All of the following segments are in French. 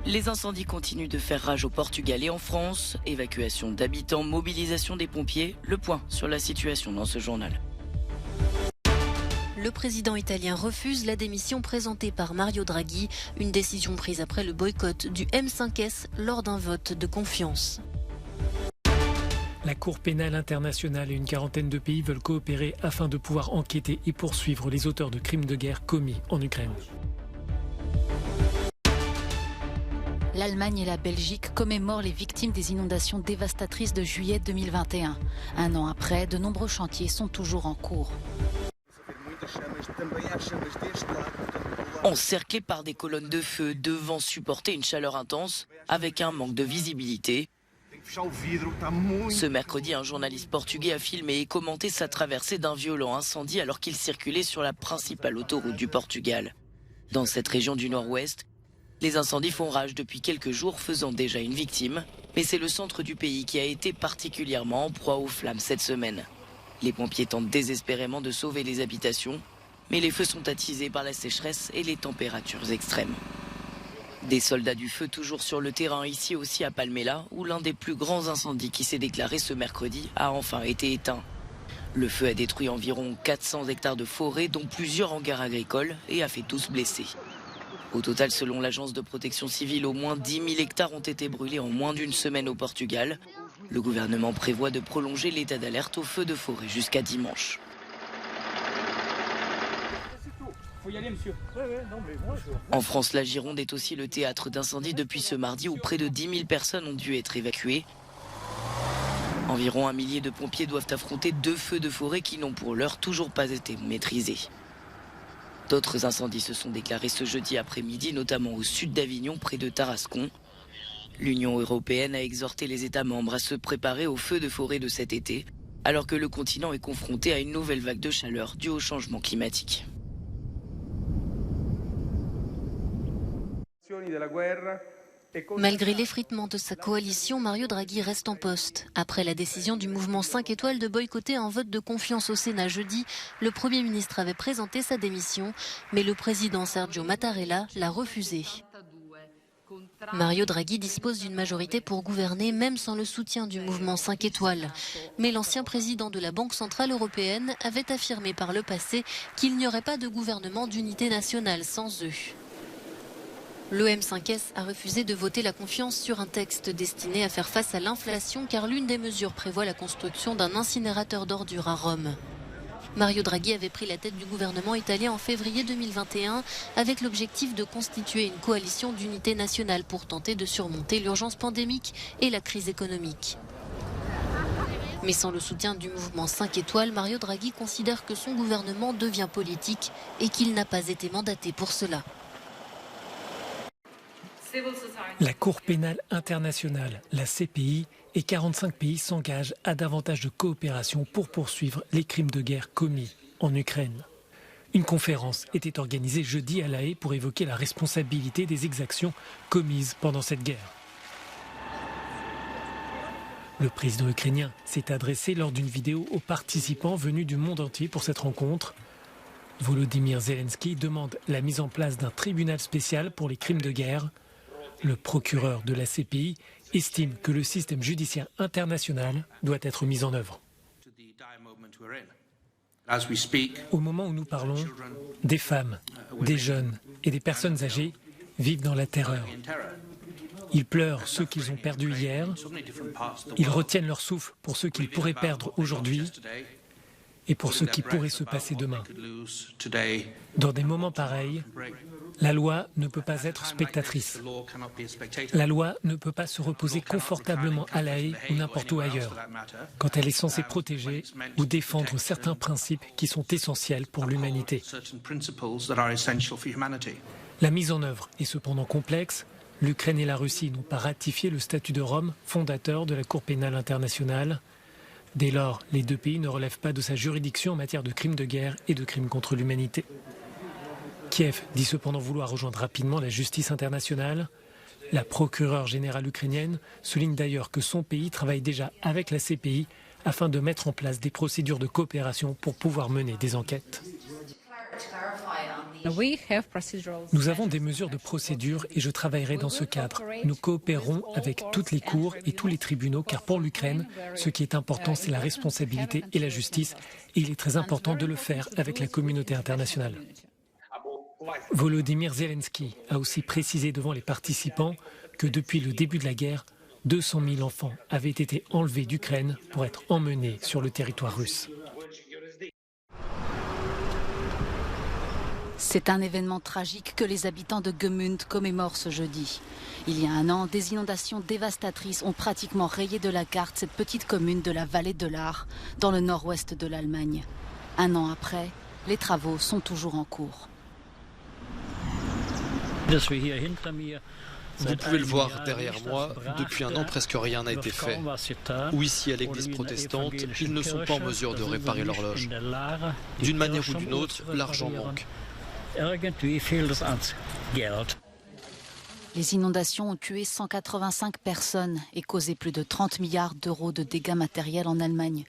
Les incendies continuent de faire rage au Portugal et en France. Évacuation d'habitants, mobilisation des pompiers. Le point sur la situation dans ce journal. Le président italien refuse la démission présentée par Mario Draghi, une décision prise après le boycott du M5S lors d'un vote de confiance. La Cour pénale internationale et une quarantaine de pays veulent coopérer afin de pouvoir enquêter et poursuivre les auteurs de crimes de guerre commis en Ukraine. L'Allemagne et la Belgique commémorent les victimes des inondations dévastatrices de juillet 2021. Un an après, de nombreux chantiers sont toujours en cours. Encerclés par des colonnes de feu, devant supporter une chaleur intense, avec un manque de visibilité. Ce mercredi, un journaliste portugais a filmé et commenté sa traversée d'un violent incendie alors qu'il circulait sur la principale autoroute du Portugal. Dans cette région du nord-ouest, les incendies font rage depuis quelques jours, faisant déjà une victime. Mais c'est le centre du pays qui a été particulièrement en proie aux flammes cette semaine. Les pompiers tentent désespérément de sauver les habitations, mais les feux sont attisés par la sécheresse et les températures extrêmes. Des soldats du feu toujours sur le terrain ici aussi à Palmela, où l'un des plus grands incendies qui s'est déclaré ce mercredi a enfin été éteint. Le feu a détruit environ 400 hectares de forêt, dont plusieurs hangars agricoles, et a fait 12 blessés. Au total, selon l'agence de protection civile, au moins 10 000 hectares ont été brûlés en moins d'une semaine au Portugal. Le gouvernement prévoit de prolonger l'état d'alerte au feu de forêt jusqu'à dimanche. En France, la Gironde est aussi le théâtre d'incendies depuis ce mardi où près de 10 000 personnes ont dû être évacuées. Environ 1 millier de pompiers doivent affronter 2 feux de forêt qui n'ont pour l'heure toujours pas été maîtrisés. D'autres incendies se sont déclarés ce jeudi après-midi, notamment au sud d'Avignon, près de Tarascon. L'Union européenne a exhorté les États membres à se préparer aux feux de forêt de cet été, alors que le continent est confronté à une nouvelle vague de chaleur due au changement climatique. Malgré l'effritement de sa coalition, Mario Draghi reste en poste. Après la décision du mouvement 5 étoiles de boycotter un vote de confiance au Sénat jeudi, le Premier ministre avait présenté sa démission, mais le président Sergio Mattarella l'a refusé. Mario Draghi dispose d'une majorité pour gouverner même sans le soutien du mouvement 5 étoiles. Mais l'ancien président de la Banque centrale européenne avait affirmé par le passé qu'il n'y aurait pas de gouvernement d'unité nationale sans eux. Le M5S a refusé de voter la confiance sur un texte destiné à faire face à l'inflation car l'une des mesures prévoit la construction d'un incinérateur d'ordures à Rome. Mario Draghi avait pris la tête du gouvernement italien en février 2021 avec l'objectif de constituer une coalition d'unité nationale pour tenter de surmonter l'urgence pandémique et la crise économique. Mais sans le soutien du mouvement 5 étoiles, Mario Draghi considère que son gouvernement devient politique et qu'il n'a pas été mandaté pour cela. La Cour pénale internationale, la CPI, et 45 pays s'engagent à davantage de coopération pour poursuivre les crimes de guerre commis en Ukraine. Une conférence était organisée jeudi à La Haye pour évoquer la responsabilité des exactions commises pendant cette guerre. Le président ukrainien s'est adressé lors d'une vidéo aux participants venus du monde entier pour cette rencontre. Volodymyr Zelensky demande la mise en place d'un tribunal spécial pour les crimes de guerre. Le procureur de la CPI estime que le système judiciaire international doit être mis en œuvre. Au moment où nous parlons, des femmes, des jeunes et des personnes âgées vivent dans la terreur. Ils pleurent ceux qu'ils ont perdus hier, ils retiennent leur souffle pour ceux qu'ils pourraient perdre aujourd'hui et pour ceux qui pourraient se passer demain. Dans des moments pareils, la loi ne peut pas être spectatrice. La loi ne peut pas se reposer confortablement à La Haye ou n'importe où ailleurs, quand elle est censée protéger ou défendre certains principes qui sont essentiels pour l'humanité. La mise en œuvre est cependant complexe. L'Ukraine et la Russie n'ont pas ratifié le statut de Rome, fondateur de la Cour pénale internationale. Dès lors, les deux pays ne relèvent pas de sa juridiction en matière de crimes de guerre et de crimes contre l'humanité. Kiev dit cependant vouloir rejoindre rapidement la justice internationale. La procureure générale ukrainienne souligne d'ailleurs que son pays travaille déjà avec la CPI afin de mettre en place des procédures de coopération pour pouvoir mener des enquêtes. Nous avons des mesures de procédure et je travaillerai dans ce cadre. Nous coopérons avec toutes les cours et tous les tribunaux car pour l'Ukraine, ce qui est important, c'est la responsabilité et la justice. Et il est très important de le faire avec la communauté internationale. Volodymyr Zelensky a aussi précisé devant les participants que depuis le début de la guerre, 200 000 enfants avaient été enlevés d'Ukraine pour être emmenés sur le territoire russe. C'est un événement tragique que les habitants de Gmünd commémorent ce jeudi. Il y a un an, des inondations dévastatrices ont pratiquement rayé de la carte cette petite commune de la vallée de l'Aar, dans le nord-ouest de l'Allemagne. Un an après, les travaux sont toujours en cours. Vous pouvez le voir derrière moi, depuis un an presque rien n'a été fait. Ou ici à l'église protestante, ils ne sont pas en mesure de réparer l'horloge. D'une manière ou d'une autre, l'argent manque. Les inondations ont tué 185 personnes et causé plus de 30 milliards d'euros de dégâts matériels en Allemagne.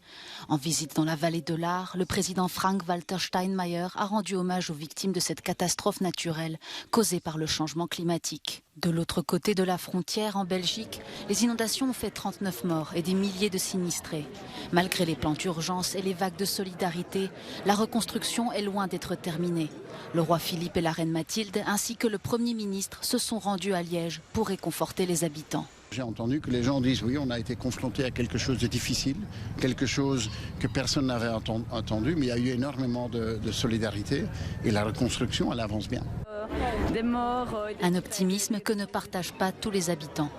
En visite dans la vallée de l'Aar, le président Frank-Walter Steinmeier a rendu hommage aux victimes de cette catastrophe naturelle causée par le changement climatique. De l'autre côté de la frontière, en Belgique, les inondations ont fait 39 morts et des milliers de sinistrés. Malgré les plans d'urgence et les vagues de solidarité, la reconstruction est loin d'être terminée. Le roi Philippe et la reine Mathilde, ainsi que le Premier ministre, se sont rendus à Liège pour réconforter les habitants. J'ai entendu que les gens disent oui, on a été confronté à quelque chose de difficile, quelque chose que personne n'avait attendu, mais il y a eu énormément de solidarité et la reconstruction, elle avance bien. Un optimisme que ne partagent pas tous les habitants.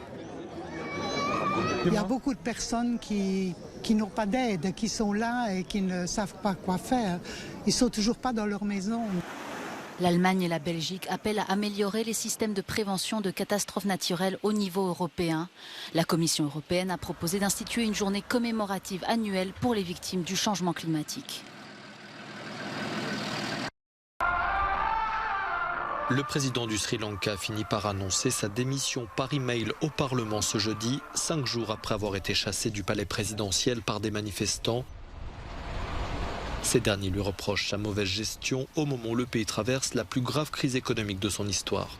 Il y a beaucoup de personnes qui n'ont pas d'aide, qui sont là et qui ne savent pas quoi faire. Ils ne sont toujours pas dans leur maison. L'Allemagne et la Belgique appellent à améliorer les systèmes de prévention de catastrophes naturelles au niveau européen. La Commission européenne a proposé d'instituer une journée commémorative annuelle pour les victimes du changement climatique. Le président du Sri Lanka finit par annoncer sa démission par email au Parlement ce jeudi, 5 jours après avoir été chassé du palais présidentiel par des manifestants. Ces derniers lui reprochent sa mauvaise gestion au moment où le pays traverse la plus grave crise économique de son histoire.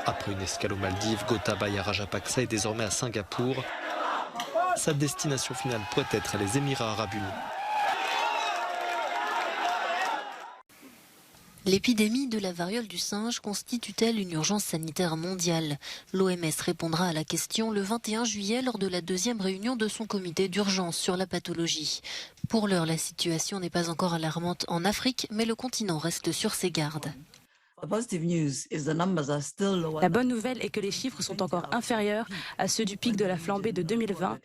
Après une escale aux Maldives, Gotabaya Rajapaksa est désormais à Singapour. Sa destination finale pourrait être les Émirats arabes unis. L'épidémie de la variole du singe constitue-t-elle une urgence sanitaire mondiale? L'OMS répondra à la question le 21 juillet lors de la deuxième réunion de son comité d'urgence sur la pathologie. Pour l'heure, la situation n'est pas encore alarmante en Afrique, mais le continent reste sur ses gardes. La bonne nouvelle est que les chiffres sont encore inférieurs à ceux du pic de la flambée de 2020,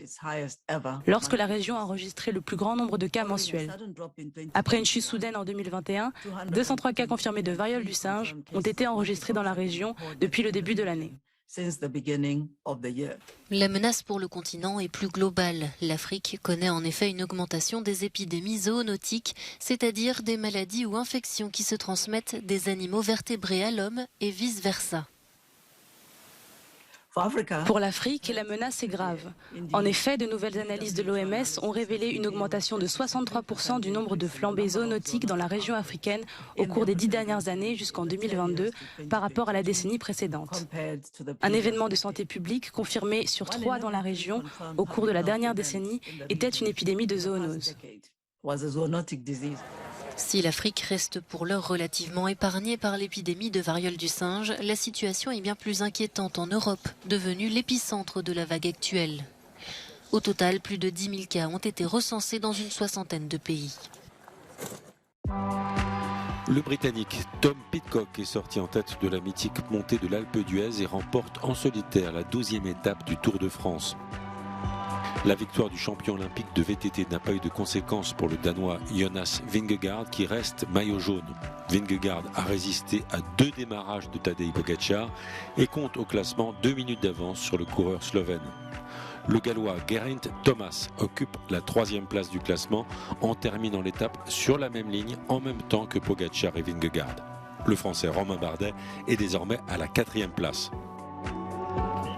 lorsque la région a enregistré le plus grand nombre de cas mensuels. Après une chute soudaine en 2021, 203 cas confirmés de variole du singe ont été enregistrés dans la région depuis le début de l'année. La menace pour le continent est plus globale. L'Afrique connaît en effet une augmentation des épidémies zoonotiques, c'est-à-dire des maladies ou infections qui se transmettent des animaux vertébrés à l'homme et vice-versa. Pour l'Afrique, la menace est grave. En effet, de nouvelles analyses de l'OMS ont révélé une augmentation de 63% du nombre de flambées zoonotiques dans la région africaine au cours des 10 dernières années jusqu'en 2022 par rapport à la décennie précédente. Un événement de santé publique confirmé sur 3 dans la région au cours de la dernière décennie était une épidémie de zoonose. Si l'Afrique reste pour l'heure relativement épargnée par l'épidémie de variole du singe, la situation est bien plus inquiétante en Europe, devenue l'épicentre de la vague actuelle. Au total, plus de 10 000 cas ont été recensés dans une 60aine de pays. Le Britannique Tom Pidcock est sorti en tête de la mythique montée de l'Alpe d'Huez et remporte en solitaire la 12e étape du Tour de France. La victoire du champion olympique de VTT n'a pas eu de conséquences pour le Danois Jonas Vingegaard qui reste maillot jaune. Vingegaard a résisté à 2 démarrages de Tadej Pogačar et compte au classement 2 minutes d'avance sur le coureur slovène. Le Gallois Geraint Thomas occupe la 3e place du classement en terminant l'étape sur la même ligne en même temps que Pogačar et Vingegaard. Le Français Romain Bardet est désormais à la 4e place.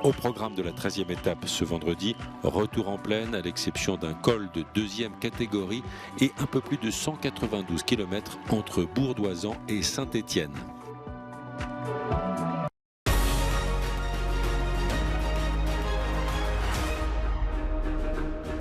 Au programme de la 13e étape ce vendredi, retour en plaine à l'exception d'un col de 2e catégorie et un peu plus de 192 km entre Bourdoisan et Saint-Étienne.